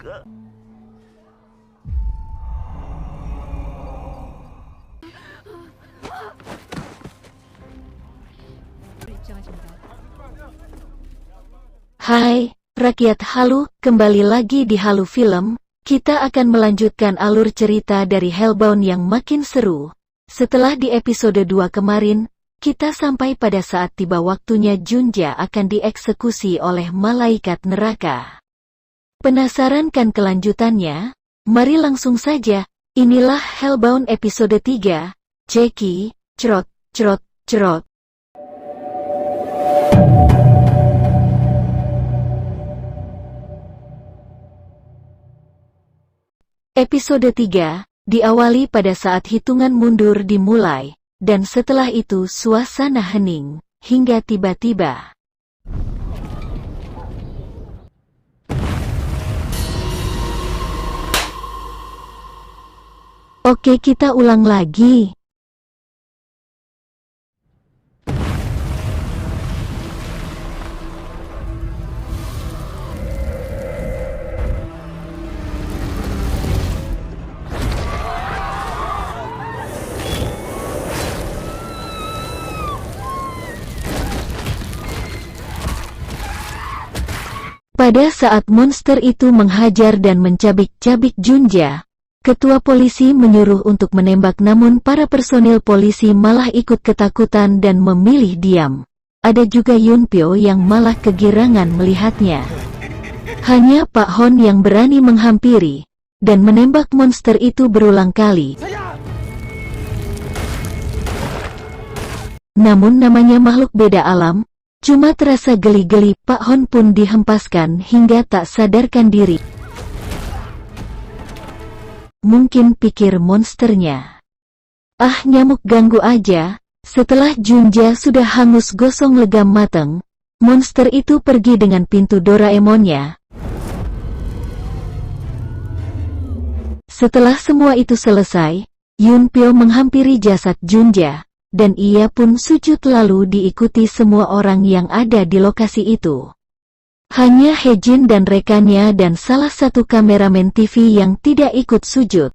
Hai, rakyat Halu, kembali lagi di Halu Film. Kita akan melanjutkan alur cerita dari Hellbound yang makin seru. Setelah di episode 2 kemarin, kita sampai pada saat tiba waktunya Junja akan dieksekusi oleh malaikat neraka. Penasaran kan kelanjutannya? Mari langsung saja, inilah Hellbound episode 3, Jackie, cerot, cerot, cerot. Episode 3, diawali pada saat hitungan mundur dimulai, dan setelah itu suasana hening, hingga tiba-tiba. Oke, kita ulang lagi. Pada saat monster itu menghajar dan mencabik-cabik Junja, ketua polisi menyuruh untuk menembak, namun para personil polisi malah ikut ketakutan dan memilih diam. Ada juga Yunpyo yang malah kegirangan melihatnya. Hanya Pak Hon yang berani menghampiri dan menembak monster itu berulang kali. Namun namanya makhluk beda alam, cuma terasa geli-geli. Pak Hon pun dihempaskan hingga tak sadarkan diri. Mungkin pikir monsternya, ah, nyamuk ganggu aja. Setelah Junja sudah hangus gosong legam mateng, monster itu pergi dengan pintu Doraemonnya. Setelah semua itu selesai, Yunpyo menghampiri jasad Junja, dan ia pun sujud lalu diikuti semua orang yang ada di lokasi itu. Hanya Hejin dan rekannya dan salah satu kameramen TV yang tidak ikut sujud.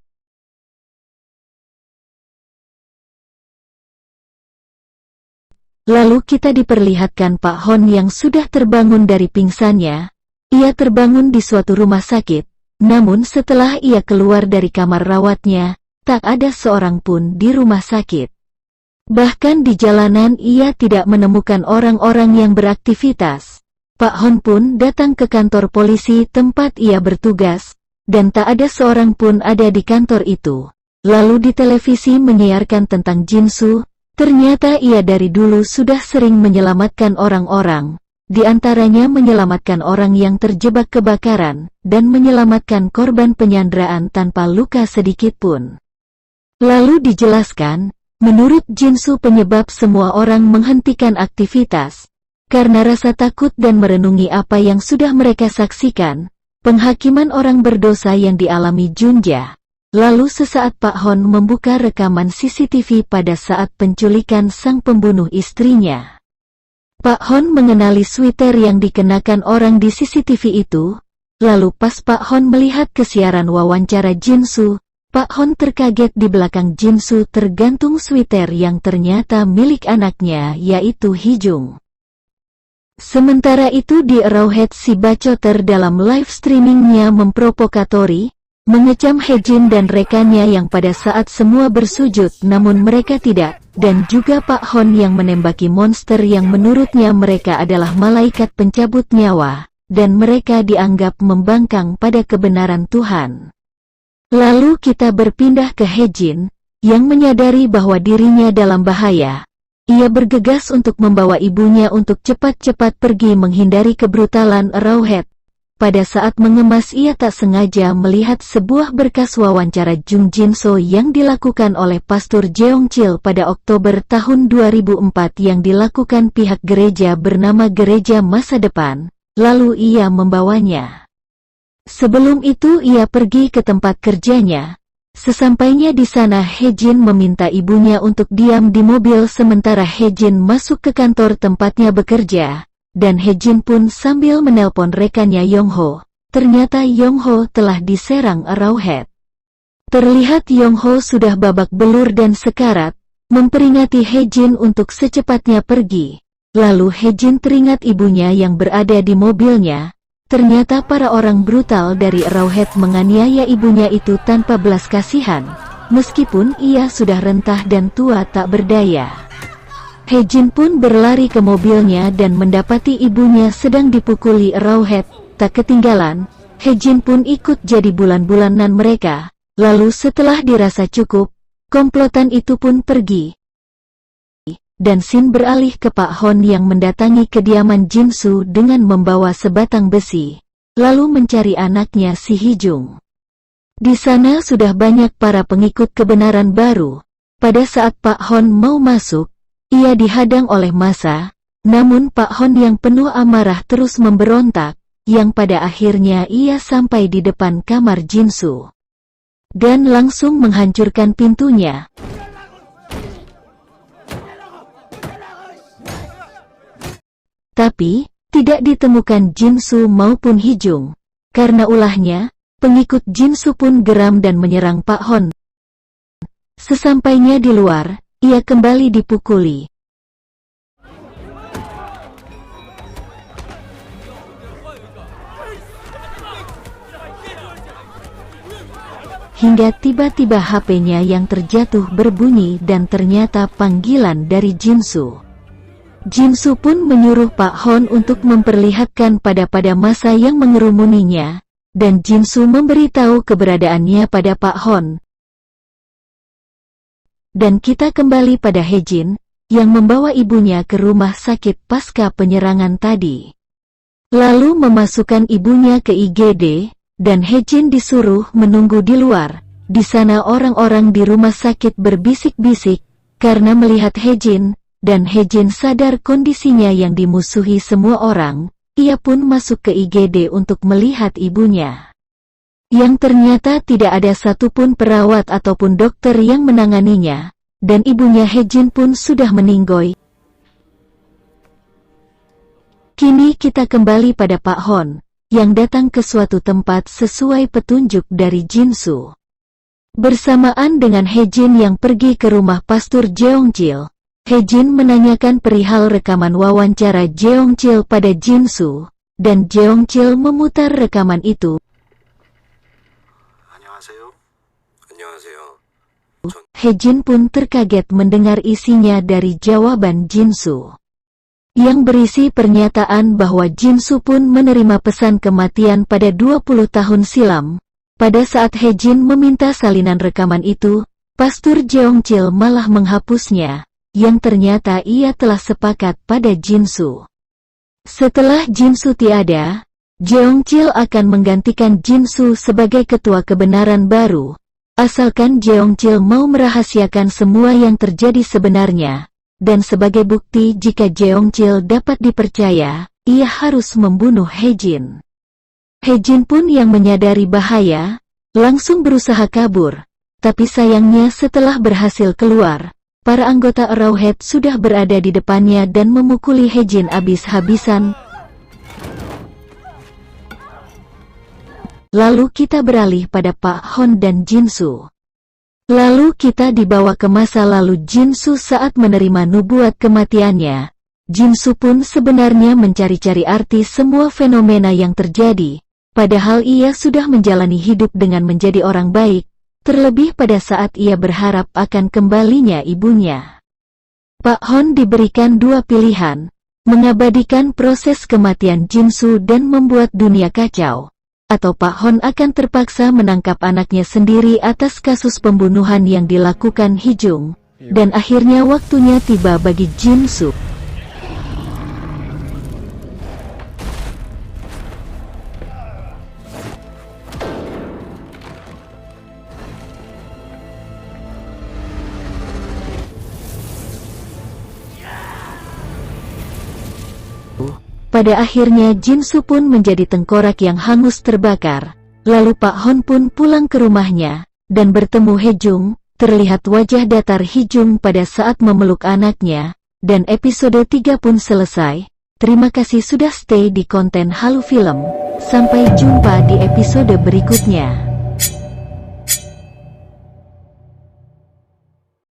Lalu kita diperlihatkan Pak Hon yang sudah terbangun dari pingsannya. Ia terbangun di suatu rumah sakit, namun setelah ia keluar dari kamar rawatnya, tak ada seorang pun di rumah sakit. Bahkan di jalanan ia tidak menemukan orang-orang yang beraktivitas. Pak Hon pun datang ke kantor polisi tempat ia bertugas, dan tak ada seorang pun ada di kantor itu. Lalu di televisi menyiarkan tentang Jinsu, ternyata ia dari dulu sudah sering menyelamatkan orang-orang, di antaranya menyelamatkan orang yang terjebak kebakaran, dan menyelamatkan korban penyanderaan tanpa luka sedikit pun. Lalu dijelaskan, menurut Jinsu penyebab semua orang menghentikan aktivitas, karena rasa takut dan merenungi apa yang sudah mereka saksikan, penghakiman orang berdosa yang dialami Junja. Lalu sesaat Pak Hon membuka rekaman CCTV pada saat penculikan sang pembunuh istrinya. Pak Hon mengenali sweater yang dikenakan orang di CCTV itu, lalu pas Pak Hon melihat kesiaran wawancara Jinsu, Pak Hon terkaget di belakang Jinsu tergantung sweater yang ternyata milik anaknya, yaitu Hijung. Sementara itu di Arrowhead si bacoter dalam live streamingnya memprovokatori, mengecam Hejin dan rekannya yang pada saat semua bersujud namun mereka tidak, dan juga Pak Hon yang menembaki monster yang menurutnya mereka adalah malaikat pencabut nyawa, dan mereka dianggap membangkang pada kebenaran Tuhan. Lalu kita berpindah ke Hejin, yang menyadari bahwa dirinya dalam bahaya. Ia bergegas untuk membawa ibunya untuk cepat-cepat pergi menghindari kebrutalan Arrowhead. Pada saat mengemas ia tak sengaja melihat sebuah berkas wawancara Jung Jinso yang dilakukan oleh Pastor Jeongchil pada Oktober tahun 2004 yang dilakukan pihak gereja bernama Gereja Masa Depan, lalu ia membawanya. Sebelum itu ia pergi ke tempat kerjanya. Sesampainya di sana Hejin meminta ibunya untuk diam di mobil sementara Hejin masuk ke kantor tempatnya bekerja, dan Hejin pun sambil menelpon rekannya Yongho, ternyata Yongho telah diserang Arrowhead. Terlihat Yongho sudah babak belur dan sekarat, memperingati Hejin untuk secepatnya pergi. Lalu Hejin teringat ibunya yang berada di mobilnya. Ternyata para orang brutal dari Arrowhead menganiaya ibunya itu tanpa belas kasihan, meskipun ia sudah rentah dan tua tak berdaya. Hejin pun berlari ke mobilnya dan mendapati ibunya sedang dipukuli Arrowhead. Tak ketinggalan, Hejin pun ikut jadi bulan-bulanan mereka. Lalu setelah dirasa cukup, komplotan itu pun pergi. Dan Shin beralih ke Pak Hon yang mendatangi kediaman Jinsu dengan membawa sebatang besi, lalu mencari anaknya si Hijung. Di sana sudah banyak para pengikut kebenaran baru. Pada saat Pak Hon mau masuk, ia dihadang oleh massa, namun Pak Hon yang penuh amarah terus memberontak, yang pada akhirnya ia sampai di depan kamar Jinsu dan langsung menghancurkan pintunya. Tapi, tidak ditemukan Jinsu maupun Hijung. Karena ulahnya, pengikut Jinsu pun geram dan menyerang Pak Hon. Sesampainya di luar, ia kembali dipukuli. Hingga tiba-tiba HP-nya yang terjatuh berbunyi dan ternyata panggilan dari Jinsu. Jinsu pun menyuruh Pak Hon untuk memperlihatkan pada massa yang mengerumuninya, dan Jinsu memberitahu keberadaannya pada Pak Hon. Dan kita kembali pada Hejin, yang membawa ibunya ke rumah sakit pasca penyerangan tadi. Lalu memasukkan ibunya ke IGD, dan Hejin disuruh menunggu di luar. Di sana orang-orang di rumah sakit berbisik-bisik, karena melihat Hejin, dan Hejin sadar kondisinya yang dimusuhi semua orang, ia pun masuk ke IGD untuk melihat ibunya. Yang ternyata tidak ada satupun perawat ataupun dokter yang menanganinya, dan ibunya Hejin pun sudah meninggoy. Kini kita kembali pada Pak Hon, yang datang ke suatu tempat sesuai petunjuk dari Jinsu. Bersamaan dengan Hejin yang pergi ke rumah Pastor Jeongchil, Hejin menanyakan perihal rekaman wawancara Jeongchil pada Jinsu, dan Jeongchil memutar rekaman itu. Hejin pun terkaget mendengar isinya dari jawaban Jinsu, yang berisi pernyataan bahwa Jinsu pun menerima pesan kematian pada 20 tahun silam. Pada saat Hejin meminta salinan rekaman itu, Pastor Jeongchil malah menghapusnya, yang ternyata ia telah sepakat pada Jinsu. Setelah Jinsu tiada, Jeongchil akan menggantikan Jinsu sebagai ketua kebenaran baru, asalkan Jeongchil mau merahasiakan semua yang terjadi sebenarnya. Dan sebagai bukti jika Jeongchil dapat dipercaya, ia harus membunuh Hejin. Hejin pun yang menyadari bahaya, langsung berusaha kabur. Tapi sayangnya setelah berhasil keluar, para anggota Arrowhead sudah berada di depannya dan memukuli Hejin habis-habisan. Lalu kita beralih pada Pak Hon dan Jinsu. Lalu kita dibawa ke masa lalu Jinsu saat menerima nubuat kematiannya. Jinsu pun sebenarnya mencari-cari arti semua fenomena yang terjadi, padahal ia sudah menjalani hidup dengan menjadi orang baik, terlebih pada saat ia berharap akan kembalinya ibunya. Pak Hon diberikan dua pilihan, mengabadikan proses kematian Jinsu dan membuat dunia kacau, atau Pak Hon akan terpaksa menangkap anaknya sendiri atas kasus pembunuhan yang dilakukan Hijung, dan akhirnya waktunya tiba bagi Jinsu. Pada akhirnya Jinsu pun menjadi tengkorak yang hangus terbakar. Lalu Pak Hon pun pulang ke rumahnya, dan bertemu Hejung. Terlihat wajah datar Hijung pada saat memeluk anaknya, dan episode 3 pun selesai. Terima kasih sudah stay di konten Halu Film. Sampai jumpa di episode berikutnya.